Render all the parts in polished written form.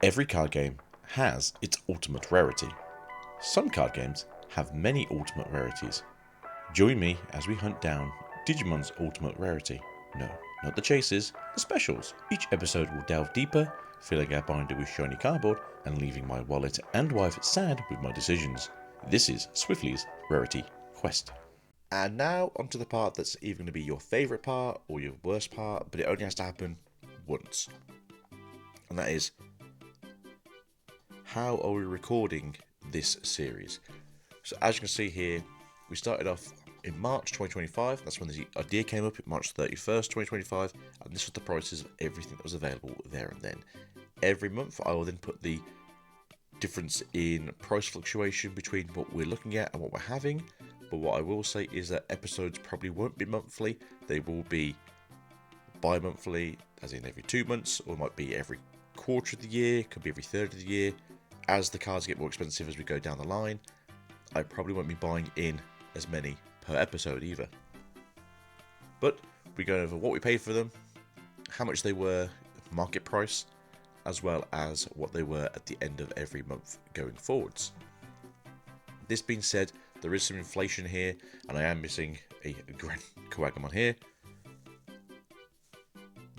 Every card game has its ultimate rarity. Some card games have many ultimate rarities. Join me as we hunt down Digimon's ultimate rarity. No, not the chases, the specials. Each episode will delve deeper, filling our binder with shiny cardboard and leaving my wallet and wife sad with my decisions. This is Swiftly's Rarity Quest. And now onto the part that's either going to be your favourite part or your worst part, but it only has to happen once. And that is, how are we recording this series? So as you can see here, we started off in March 2025. That's when the idea came up, March 31st, 2025, and this was the prices of everything that was available there and then. Every month I will then put the difference in price fluctuation between what we're looking at and what we're having. But what I will say is that episodes probably won't be monthly. They will be bi-monthly, as in every 2 months, or it might be every quarter of the year, could be every third of the year. As the cards get more expensive as we go down the line, I probably won't be buying in as many per episode either. But we're going over what we paid for them, how much they were, market price, as well as what they were at the end of every month going forwards. This being said, there is some inflation here, and I am missing a Grand Coagamon here.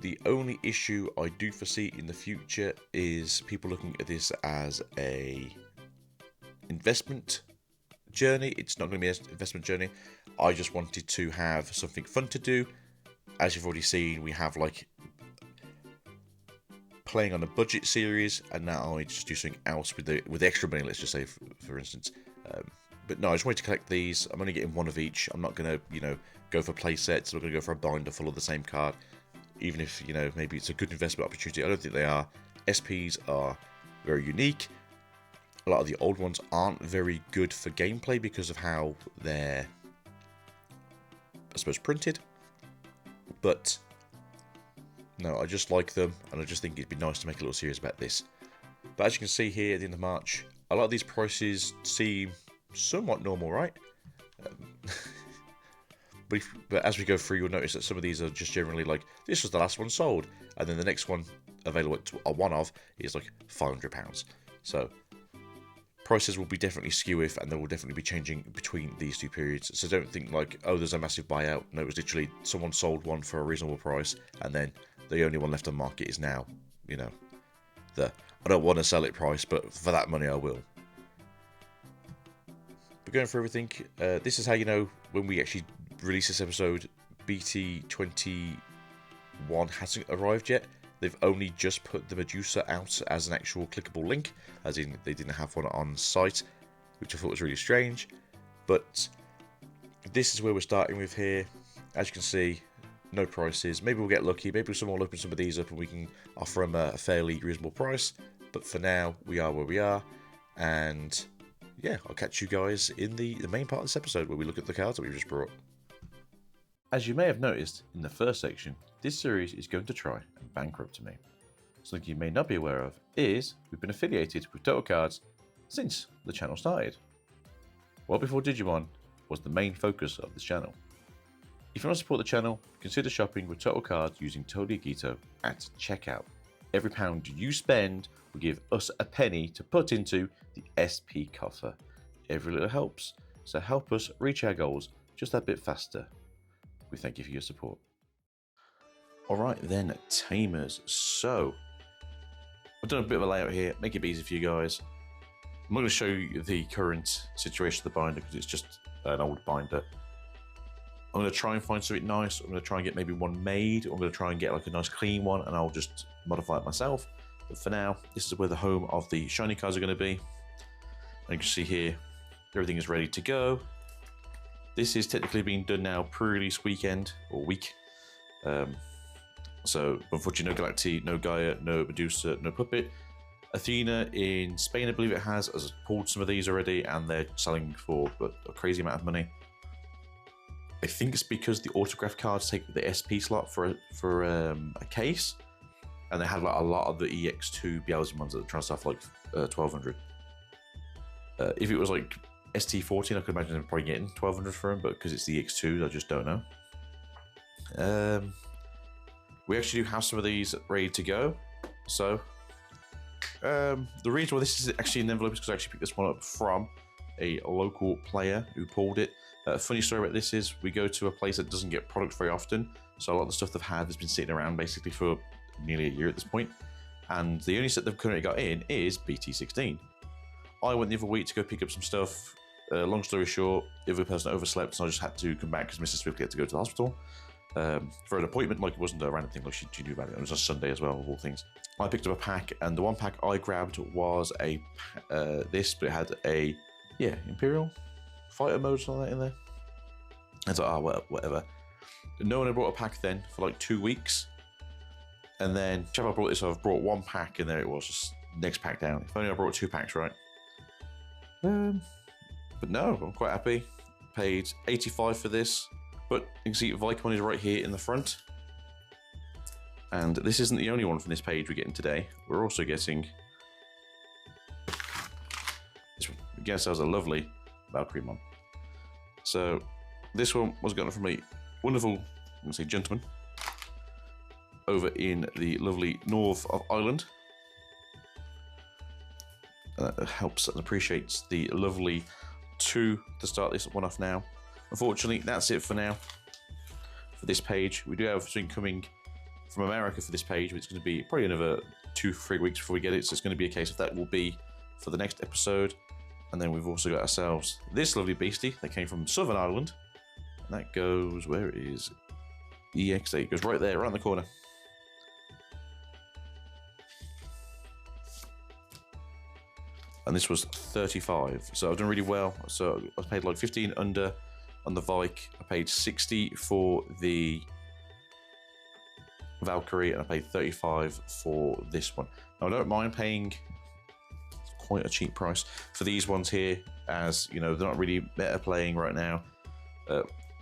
The only issue I do foresee in the future is people looking at this as a investment journey. It's not going to be an investment journey. I just wanted to have something fun to do. As you've already seen, we have like playing on a budget series, and now I just do something else with the extra money. Let's just say, for instance. But no, I just wanted to collect these. I'm only getting one of each. I'm not going to, go for play sets. I'm not going to go for a binder full of the same card. Even if, maybe it's a good investment opportunity. I don't think they are. SPs are very unique. A lot of the old ones aren't very good for gameplay because of how they're, I suppose, printed. But no, I just like them, and I just think it'd be nice to make a little series about this. But as you can see here at the end of March, a lot of these prices seem somewhat normal, right? But as we go through, you'll notice that some of these are just generally like, this was the last one sold, and then the next one available at a one-of is like £500. So prices will be definitely skew-if, and they will definitely be changing between these two periods. So don't think like, oh, there's a massive buyout. No, it was literally someone sold one for a reasonable price, and then the only one left on market is now, the I don't want to sell it price, but for that money I will. But going for everything, this is how you know when we actually release this episode. BT21 hasn't arrived yet. They've only just put the Medusa out as an actual clickable link, as in they didn't have one on site, which I thought was really strange. But this is where we're starting with here. As you can see, no prices. Maybe we'll get lucky. Maybe someone will open some of these up and we can offer them a fairly reasonable price. But for now, we are where we are. And yeah, I'll catch you guys in the main part of this episode where we look at the cards that we've just brought. As you may have noticed in the first section, this series is going to try and bankrupt me. Something you may not be aware of is we've been affiliated with Total Cards since the channel started. Well before Digimon was the main focus of this channel. If you want to support the channel, consider shopping with Total Cards using Tony Agito at checkout. Every pound you spend will give us a penny to put into the SP coffer. Every little helps, so help us reach our goals just that bit faster. We thank you for your support. Alright then, Tamers. So, I've done a bit of a layout here, make it easy for you guys. I'm not going to show you the current situation of the binder because it's just an old binder. I'm going to try and find something nice. I'm going to try and get maybe one made. I'm going to try and get like a nice clean one, and I'll just modify it myself. But for now, this is where the home of the shiny cards are going to be. And you can see here, everything is ready to go. This is technically being done now pre-release weekend, or week. So, unfortunately, no Galacti, no Gaia, no Medusa, no Puppet. Athena in Spain, I believe it has pulled some of these already, and they're selling for a crazy amount of money. I think it's because the autograph cards take the SP slot for a case, and they had like a lot of the EX2 Beelzebubs that are trying to stuff like 1200. If it was like ST14, I could imagine them probably getting 1200 for them, but because it's the EX2, I just don't know. We actually do have some of these ready to go, so The reason why this is actually an envelope is because I actually picked this one up from a local player who pulled it. Funny story about this is we go to a place that doesn't get products very often, so a lot of the stuff they've had has been sitting around basically for nearly a year at this point, and the only set they've currently got in is BT16. I went the other week to go pick up some stuff. Long story short, the other person overslept, so I just had to come back because Mrs. Swift had to go to the hospital for an appointment. Like, it wasn't a random thing, like she knew about it. It was on Sunday as well, of all things. I picked up a pack, and the one pack I grabbed was this, but it had a Imperial fighter mode or something like that in there. I thought, oh, whatever. No one had brought a pack then for like 2 weeks, and then chap I brought this, so I've brought one pack, and there it was, just next pack down. If only I brought 2 packs, right? But no, I'm quite happy. Paid 85 for this, but you can see Vicon is right here in the front. And this isn't the only one from this page we're getting today. We're also getting this one. I guess that was a lovely Valkyrie Mon. So this one was gotten from a wonderful, I'm gonna say, gentleman over in the lovely north of Ireland. Helps and appreciates the lovely 2 to start this one off now. Unfortunately, that's it for now for this page. We do have something coming from America for this page, which is going to be probably another 2-3 weeks before we get it, so it's going to be a case of that will be for the next episode. And then we've also got ourselves this lovely beastie that came from Southern Ireland, and that goes, where is EX8? It goes right there, right in the corner. And this was 35, so I've done really well. So I paid like 15 under on the Vike. I paid 60 for the Valkyrie, and I paid 35 for this one. Now, I don't mind paying quite a cheap price for these ones here, as you know, they're not really better playing right now.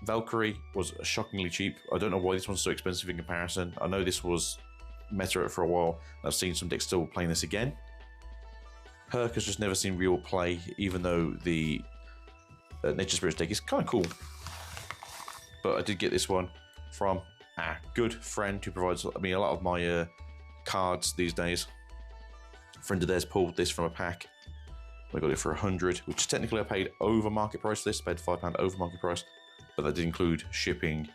Valkyrie was shockingly cheap. I don't know why this one's so expensive in comparison. I know this was meta for a while, and I've seen some decks still playing this again. Herc has just never seen real play, even though the Nature Spirits deck is kind of cool. But I did get this one from a good friend who provides, I mean, a lot of my cards these days. A friend of theirs pulled this from a pack. I got it for 100, which technically I paid over market price for this. I paid £5 over market price, but that did include shipping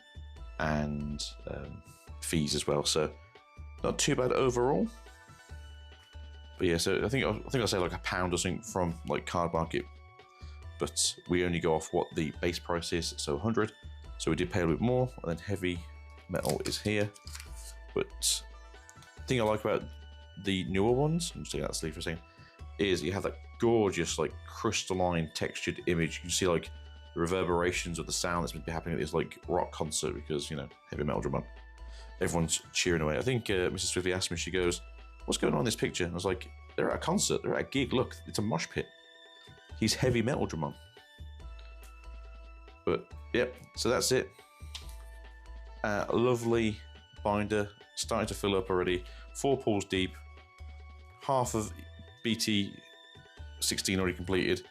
and fees as well. So not too bad overall. But yeah, so I think I'll say like £1 or something from like Card Market, but we only go off what the base price is, so 100. So we did pay a little bit more, and then heavy metal is here. But the thing I like about the newer ones, I'm just taking that sleeve for a second, is you have that gorgeous like crystalline textured image. You can see like the reverberations of the sound that's been happening at this like rock concert, because you know, heavy metal drum on. Everyone's cheering away. I think Mrs. Swifty asked me, she goes, "What's going on in this picture?" And I was like, "They're at a concert, they're at a gig, look, it's a mosh pit." He's heavy metal drum on. But yep, so that's it. Lovely binder, starting to fill up already. 4 pulls deep, half of BT16 already completed,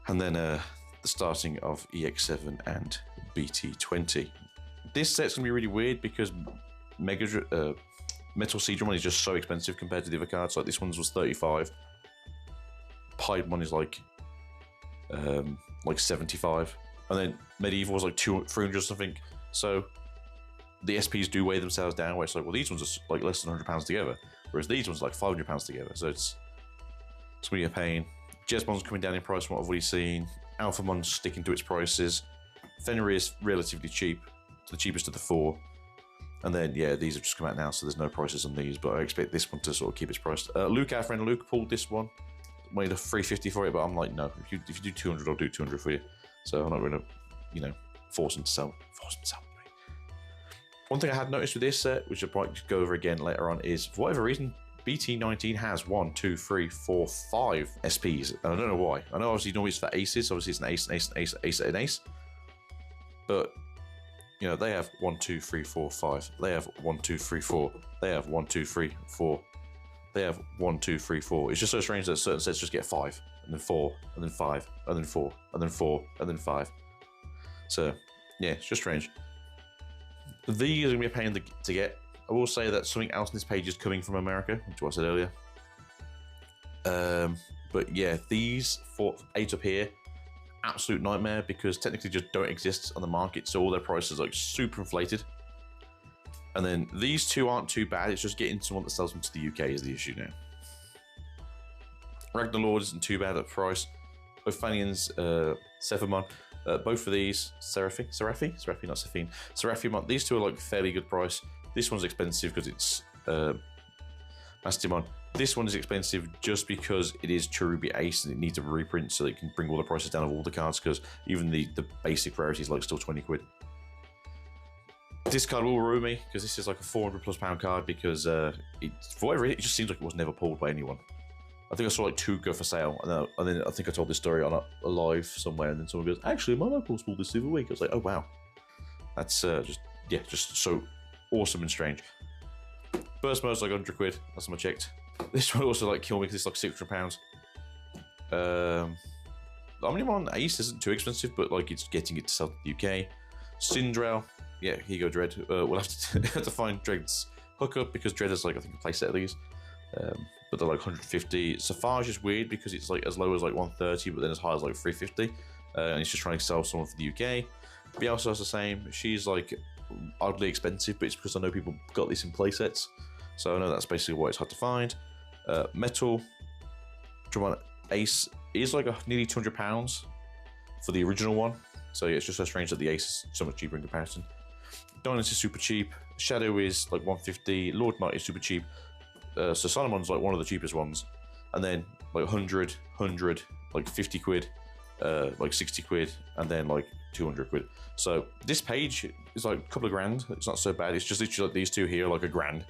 and then the starting of EX7 and BT20. This set's gonna be really weird because Metal Seedron is just so expensive compared to the other cards. Like this one's was 35. Piedmon is like 75, and then Medieval was like 300 or something. So the SPs do weigh themselves down, where it's like, well, these ones are like less than £100 together, whereas these ones are like £500 together. So it's gonna be a pain. Jesmon's coming down in price from what I've already seen. Alphamon's sticking to its prices. Fenrir is relatively cheap, the cheapest of the 4. And then, yeah, these have just come out now, so there's no prices on these, but I expect this one to sort of keep its price. Luke, our friend Luke, pulled this one. Made a $350 for it, but I'm like, no, if you do 200, I'll do 200 for you. So I'm not going to, you know, force him to sell. One thing I had noticed with this set, which I'll probably go over again later on, is for whatever reason, BT19 has 1, 2, 3, 4, 5 SPs, and I don't know why. I know obviously normally it's for aces, obviously it's an ace, an ace, an ace, ace, and ace. But you know, they have 1, 2, 3, 4, 5. They have 1, 2, 3, 4. They have 1, 2, 3, 4. They have 1, 2, 3, 4. It's just so strange that certain sets just get 5, and then 4, and then 5, and then 4, and then 4, and then 5. So yeah, it's just strange. These are gonna be a pain to get. I will say that something else on this page is coming from America, which is what I said earlier. But yeah, these 8 up here, absolute nightmare because technically just don't exist on the market, so all their prices are like super inflated. And then these 2 aren't too bad, it's just getting someone that sells them to the UK is the issue now. Ragnarlord isn't too bad at price. Ophanian's Sephimon, both of these, Seraphimon, not Sephine. Seraphimon, these 2 are like fairly good price. This one's expensive because it's Mastimon. This one is expensive just because it is Cherubi Ace and it needs a reprint so that it can bring all the prices down of all the cards, because even the basic rarity is like still 20 quid. This card will ruin me because this is like a £400+ card because for whatever reason, it just seems like it was never pulled by anyone. I think I saw like 2 go for sale, and then I think I told this story on a live somewhere, and then someone goes, "Actually, my locals pulled this the other week." I was like, "Oh wow, that's just so awesome and strange." Burst mode's like 100 quid. Last time I checked. This one also like kill me because it's like £600. Omnimon Ace isn't too expensive, but like it's getting it to sell to the UK. Syndrel, yeah, here you go, Dread. We'll have to find Dread's hookup because Dread is like I think a playset of these. But they're like 150. Saphage is weird because it's like as low as like 130, but then as high as like 350. And he's just trying to sell someone for the UK. Bielsa's the same. She's like oddly expensive, but it's because I know people got this in playsets. So I know that's basically why it's hard to find. Metal Digimon Ace is like nearly £200 for the original one. So yeah, it's just so strange that the Ace is so much cheaper in comparison. Dynasty is super cheap. Shadow is like 150. Lord Knight is super cheap. So Solomon's like one of the cheapest ones. And then like 100, like 50 quid, like 60 quid, and then like 200 quid. So this page is like a couple of grand. It's not so bad. It's just literally like these 2 here, like £1,000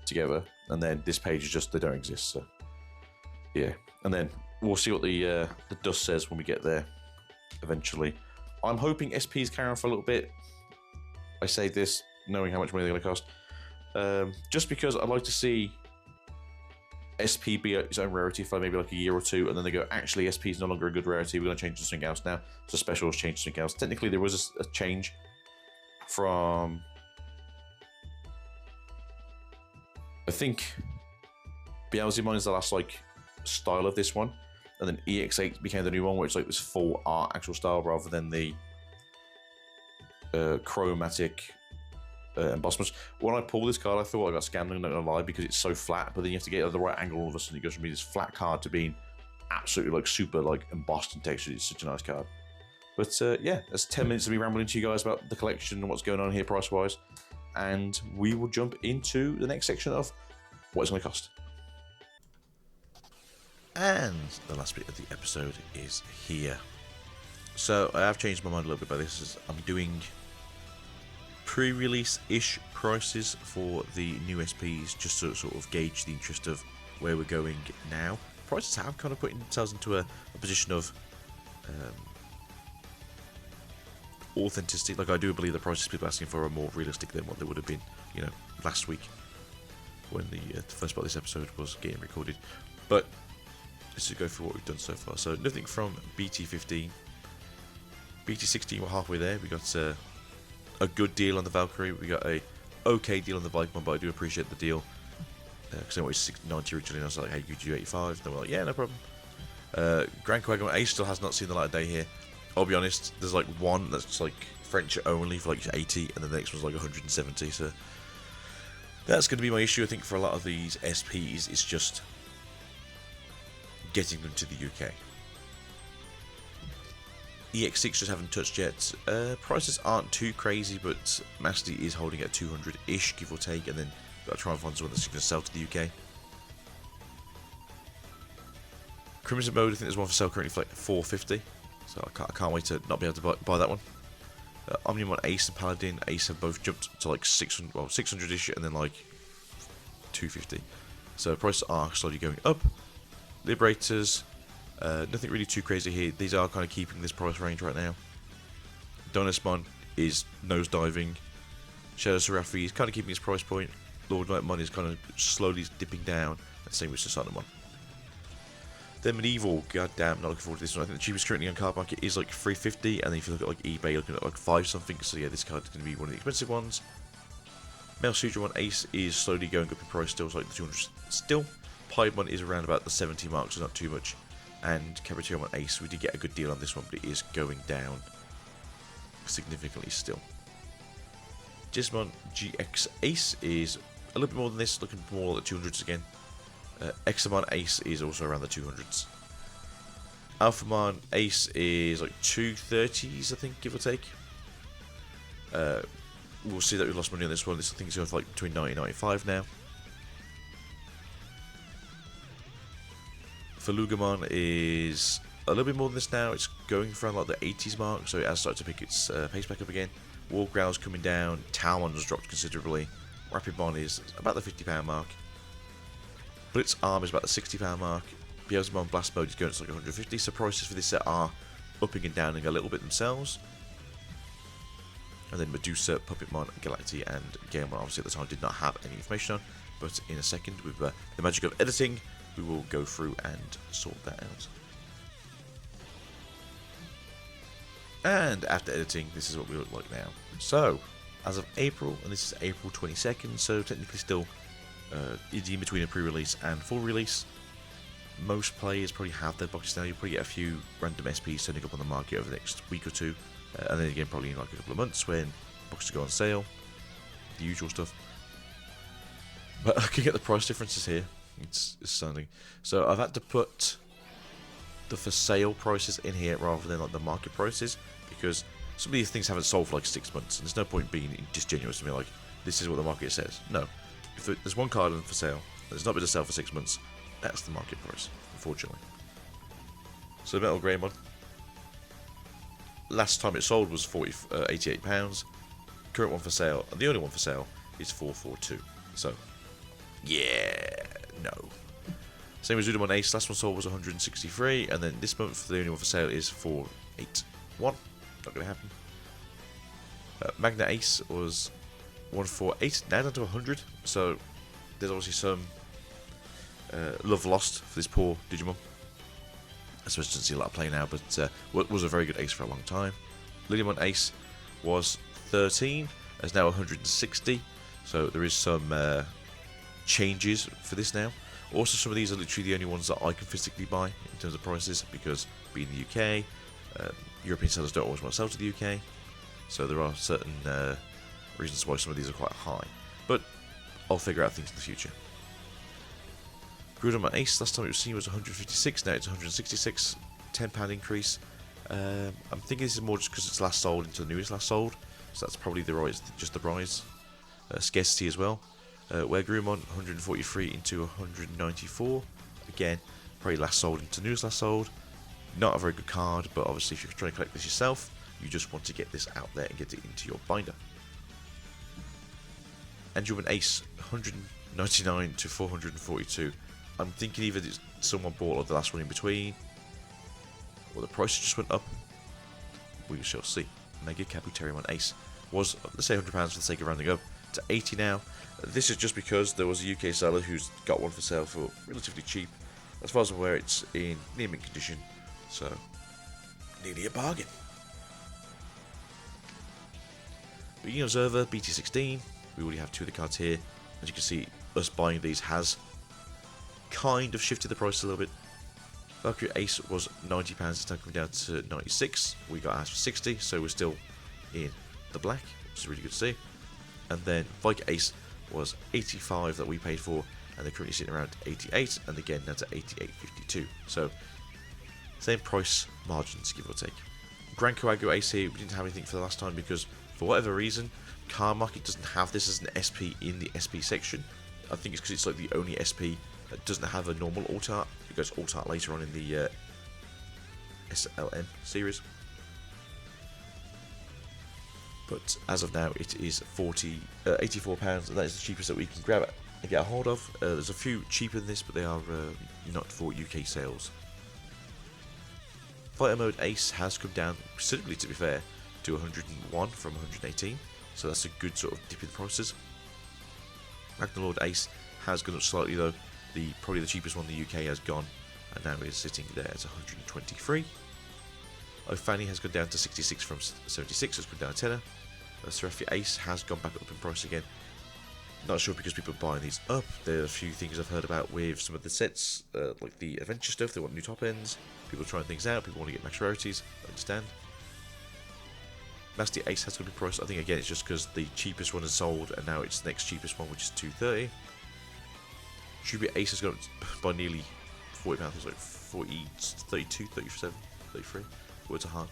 together. And then this page is just, they don't exist. So yeah. And then we'll see what the dust says when we get there eventually. I'm hoping SPs carry on for a little bit. I say this knowing how much money they're going to cost. Just because I'd like to see SP be its own rarity for maybe like a year or 2, and then they go, actually, SP is no longer a good rarity, we're going to change to something else now. So specials change to something else. Technically, there was a change from, I think, Beelzemon is the last like style of this one, and then EX8 became the new one, where it's like this full art actual style rather than the chromatic embossments. When I pulled this card, I thought I got scammed, I'm not gonna lie, because it's so flat, but then you have to get it at the right angle all of a sudden. It goes from being this flat card to being absolutely like super like embossed and textured. It's such a nice card. But yeah, that's 10 minutes of me rambling to you guys about the collection and what's going on here price wise, and we will jump into the next section of what it's going to cost. And the last bit of the episode is here. So I have changed my mind a little bit by this. I'm doing pre-release-ish prices for the new SPs, just to sort of gauge the interest of where we're going now. Prices have kind of put themselves into a position of authenticity. Like, I do believe the prices people are asking for are more realistic than what they would have been, you know, last week when the first part of this episode was getting recorded. But let's just go through what we've done so far. So nothing from BT15. BT16, we're halfway there. We got a good deal on the Valkyrie. We got a okay deal on the Vikemon, but I do appreciate the deal. Because I wanted 690 originally, and I was like, hey, you do 85? Then we're like, yeah, no problem. Grand Quagmire Ace still has not seen the light of day here. I'll be honest, there's like one that's like French only for like 80, and the next one's like 170, so that's going to be my issue, I think, for a lot of these SPs. It's just getting them to the UK. EX6 just haven't touched yet. Prices aren't too crazy, but Master is holding at 200-ish, give or take, and then got to try and find someone that's going to sell to the UK. Crimson Mode, I think there's one for sale currently for like 450, so I can't wait to not be able to buy that one. Omnimon Ace and Paladin Ace have both jumped to like 600, well, 600-ish, and then like 250. So prices are slowly going up. Liberators, nothing really too crazy here. These are kind of keeping this price range right now. Donusmon is nosediving. Shadow Seraphi is kind of keeping his price point. Lord Nightmon is kind of slowly dipping down. And same with Susanamon. Then Medieval, goddamn, not looking forward to this one. I think the cheapest currently on card market is like 350, and then if you look at like eBay, you're looking at like 5 something. So yeah, this card is going to be one of the expensive ones. Male Sudramon Ace is slowly going up in price still, so like the 200 still. Piedmon is around about the 70 mark, so not too much. And Kabuterimon Ace, we did get a good deal on this one, but it is going down significantly still. Digimon GX Ace is a little bit more than this, looking more like the 200s again. Examon Ace is also around the 200s. Alphamon Ace is like 230s, I think, give or take. We'll see that we've lost money on this one. This I think is going for like between 90 and 95 now. Falugamon is a little bit more than this now. It's going for around like the 80s mark, so it has started to pick its pace back up again. Wargrowl's coming down. Talmon has dropped considerably. Rapidmon is about the £50 mark. Blitz Arm is about the £60 mark. Beelzemon Blast Mode is going to like 150. So prices for this set are upping and downing a little bit themselves. And then Medusa, Puppetmon, Galacti, and Galemon obviously at the time did not have any information on. But in a second, with the magic of editing, we will go through and sort that out. And after editing, this is what we look like now. So, as of April, and this is April 22nd, so technically still in between a pre-release and full release. Most players probably have their boxes now. You'll probably get a few random SPs turning up on the market over the next week or two. And then again, probably in like a couple of months when boxes go on sale. The usual stuff. But I can get the price differences here. It's stunning. So I've had to put the for sale prices in here rather than like the market prices, because some of these things haven't sold for like 6 months, and there's no point being disingenuous to me like, this is what the market says. No. If there's one card for sale, and it's not been to sell for 6 months, that's the market price, unfortunately. So Metal Greymon, last time it sold was £88. Current one for sale, and the only one for sale, is £442. So, yeah, no. Same as Udamon Ace, last one sold was 163, and then this month the only one for sale is 481. Not going to happen. Magna Ace was 148, now down to 100, so there's obviously some love lost for this poor Digimon. I suppose it doesn't see a lot of play now, but was a very good ace for a long time. Lilymon Ace was 13, is now 160, so there is some changes for this now. Also, some of these are literally the only ones that I can physically buy in terms of prices, because being in the UK, European sellers don't always want to sell to the UK, so there are certain reasons why some of these are quite high. But I'll figure out things in the future. Groudon Ace, last time it was seen was 156, now it's 166, £10 increase. I'm thinking this is more just because it's last sold into the newest last sold, so that's probably the rise, just the rise. Scarcity as well. Where Grumon 143 into 194, again probably last sold into newest last sold. Not a very good card, but obviously if you're trying to collect this yourself, you just want to get this out there and get it into your binder. Angelman Ace 199 to 442. I'm thinking either someone bought or the last one in between, or the price just went up. We shall see. Mega Kabuterimon Ace was, let's say, £100 for the sake of rounding up, to 80 now. This is just because there was a UK seller who's got one for sale for relatively cheap. As far as I'm aware, it's in near mint condition, so nearly a bargain. Being Observer BT16, we already have two of the cards here. As you can see, us buying these has kind of shifted the price a little bit. Valkyrie Ace was £90, it's now coming down to 96. We got ours for 60, so we're still in the black, which is really good to see. And then Viking Ace was 85 that we paid for, and they're currently sitting around 88, and again down to 88.52. So same price margins, give or take. Grand Coagu Ace here, we didn't have anything for the last time because for whatever reason, Car Market doesn't have this as an SP in the SP section. I think it's because it's like the only SP that doesn't have a normal alt art. It goes alt art later on in the SLM series. But as of now, it is £84, and that is the cheapest that we can grab it and get a hold of. There's a few cheaper than this, but they are not for UK sales. Fighter Mode Ace has come down considerably, to be fair, to 101 from 118, so that's a good sort of dip in the prices. Magnalord Ace has gone up slightly though. Probably the cheapest one in the UK has gone, and now is sitting there at 123. Ophani has gone down to 66 from 76, so it's gone down a tenner. Seraphia Ace has gone back up in price again. Not sure because people are buying these up. There are a few things I've heard about with some of the sets, like the adventure stuff. They want new top ends. People are trying things out. People want to get max rarities. I understand. Nasty Ace has to be priced. I think again it's just because the cheapest one is sold, and now it's the next cheapest one, which is $2.30. Should be Ace has gone up by nearly £40. It's like 40, 32, 37, 33. Words are hard.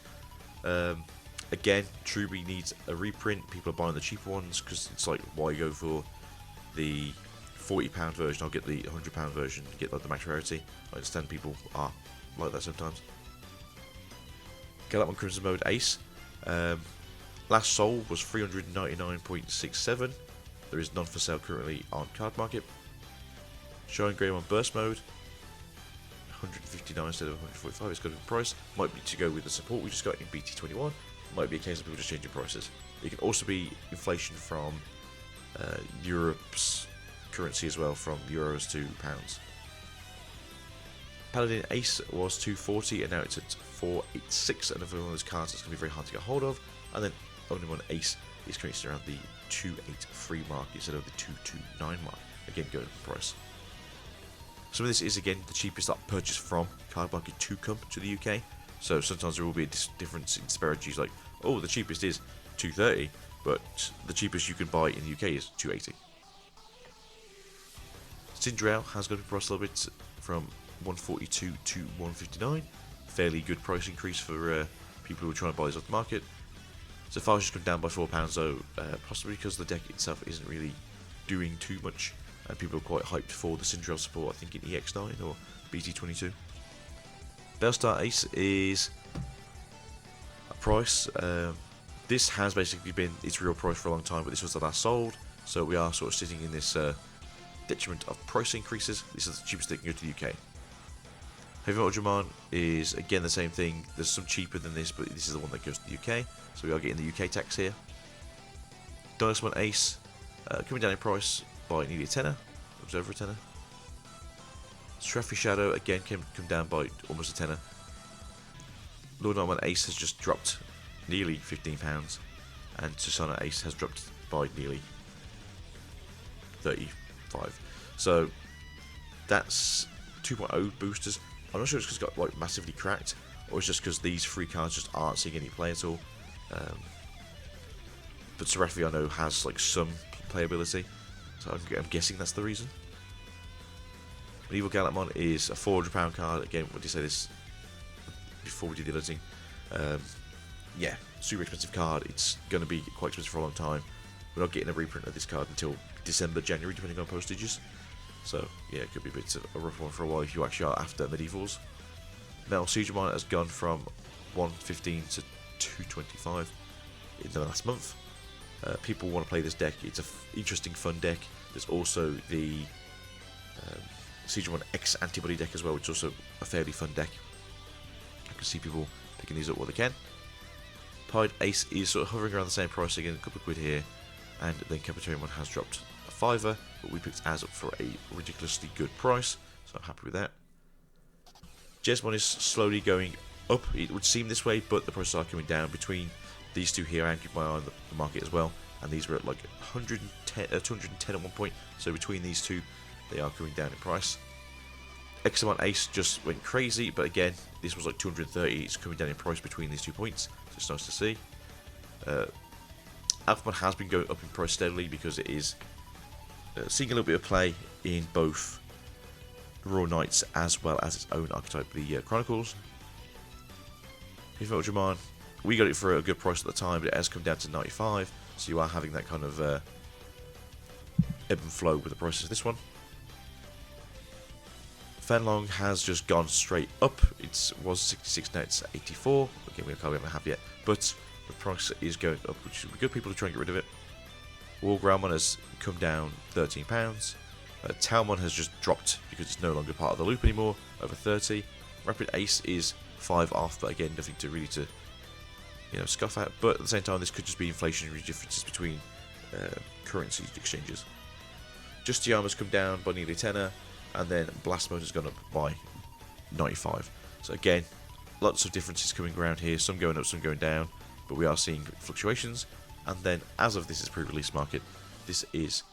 Again, Truby needs a reprint. People are buying the cheaper ones because it's like, why go for the £40 version? I'll get the £100 version to get like the max rarity. I understand people are like that sometimes. Galapon Crimson Mode Ace. Last sold was 399.67. There is none for sale currently on Card Market. Shine Greymon Burst Mode. 159 instead of 145. It's got a price. Might be to go with the support we just got in BT21. Might be a case of people just changing prices. It can also be inflation from Europe's currency as well, from euros to pounds. Paladin Ace was 240 and now it's at 486. Another one of those cards that's going to be very hard to get hold of. And then only one Ace is currently around the 283 mark instead of the 229 mark. Again, going for price. Some of this is again the cheapest that purchased from Card Market to come to the UK. So sometimes there will be a difference in disparities, like, oh, the cheapest is $2.30, but the cheapest you can buy in the UK is $2.80. Sindrel has gone up price a little bit from 142 to 159. Fairly good price increase for people who are trying to buy these off the market. So far, she's come down by £4 though, possibly because the deck itself isn't really doing too much, and people are quite hyped for the Sindrel support. I think in EX9 or BT22. Bellstar Ace is a price. This has basically been its real price for a long time, but this was the last sold, so we are sort of sitting in this detriment of price increases. This is the cheapest they can go to the UK. Heavy Metal Digimon is again the same thing. There's some cheaper than this, but this is the one that goes to the UK, so we are getting the UK tax here. Dinosaur Ace coming down in price by nearly a tenner. It was over a tenner. Straffy Shadow again come down by almost a tenner. Lord Nightmare Ace has just dropped nearly £15, and Susana Ace has dropped by nearly 35. So that's 2.0 boosters. I'm not sure it's because it's got like massively cracked, or it's just because these free cards just aren't seeing any play at all. But Seraphi I know has like some playability, so I'm guessing that's the reason. Medieval Galapon is a £400 card. Again, what did you say this before we did the editing? Yeah, super expensive card. It's going to be quite expensive for a long time. We're not getting a reprint of this card until December, January, depending on postages. So, yeah, it could be a bit of a rough one for a while if you actually are after Medievals. Now, Digimon has gone from 115 to 225 in the last month. People want to play this deck. It's an interesting, fun deck. There's also the Digimon X Antibody deck as well, which is also a fairly fun deck. I can see people picking these up while they can. Pied Ace is sort of hovering around the same price again, a couple of quid here, and then Capitarian has dropped a £5, but we picked Az up for a ridiculously good price, so I'm happy with that. Jesmon is slowly going up, it would seem this way, but the prices are coming down. Between these two here, I keep my eye on the market as well, and these were at like 210 at one point, so between these two, they are coming down in price. Examon Ace just went crazy, but again, this was like 230. It's coming down in price between these 2 points, so it's nice to see. Alphamon has been going up in price steadily because it is seeing a little bit of play in both Royal Knights as well as its own archetype, the Chronicles. Heavy Metal Digimon, we got it for a good price at the time, but it has come down to 95, so you are having that kind of ebb and flow with the prices of this one. Fenlong has just gone straight up. It was 66, now it's 84. Okay, we haven't have yet, but the price is going up, which is good. People are trying to get rid of it. Wargroundmon has come down £13. Talmon has just dropped because it's no longer part of the loop anymore, over 30. Rapid Ace is 5 off, but again, nothing to really scoff at. But at the same time, this could just be inflationary differences between currency exchanges. Justiyama's come down by nearly a tenner. And then Blast Mode has gone up by 95. So again, lots of differences coming around here. Some going up, some going down. But we are seeing fluctuations. And then, as of this is pre-release market, this is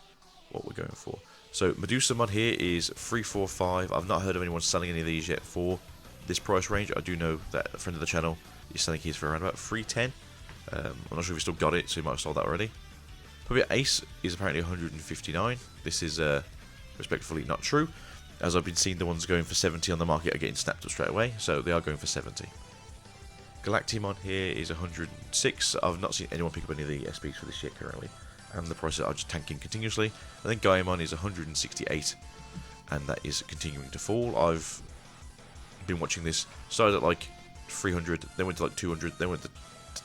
what we're going for. So Medusa mod here is 345. I've not heard of anyone selling any of these yet for this price range. I do know that a friend of the channel is selling his for around about 310. I'm not sure if he still got it, so he might have sold that already. Puppet Ace is apparently 159. This is respectfully not true, as I've been seeing the ones going for 70 on the market are getting snapped up straight away, so they are going for 70. Galactimon here is 106. I've not seen anyone pick up any of the SPs for this yet currently, and the prices are just tanking continuously. I think Gaimon is 168, and that is continuing to fall. I've been watching this, started at like 300, then went to like 200, then went to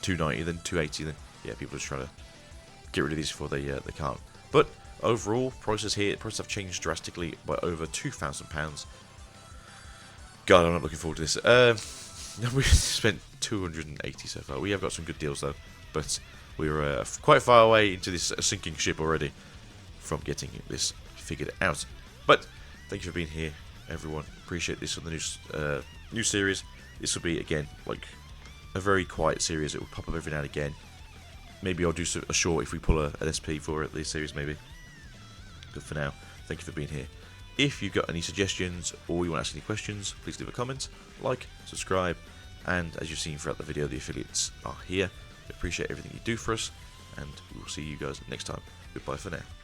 290, then 280, then yeah, people are just trying to get rid of these before they can't. But overall, prices have changed drastically by over £2,000. God, I'm not looking forward to this. We spent 280 so far. We have got some good deals though, but we're quite far away into this sinking ship already from getting this figured out. But thank you for being here, everyone. Appreciate this on the new series. This will be again like a very quiet series. It will pop up every now and again. Maybe I'll do a short if we pull an SP for this series, maybe. But for now, thank you for being here. If you've got any suggestions or you want to ask any questions, please leave a comment, like, subscribe, and as you've seen throughout the video, the affiliates are here. We appreciate everything you do for us, and we will see you guys next time. Goodbye for now.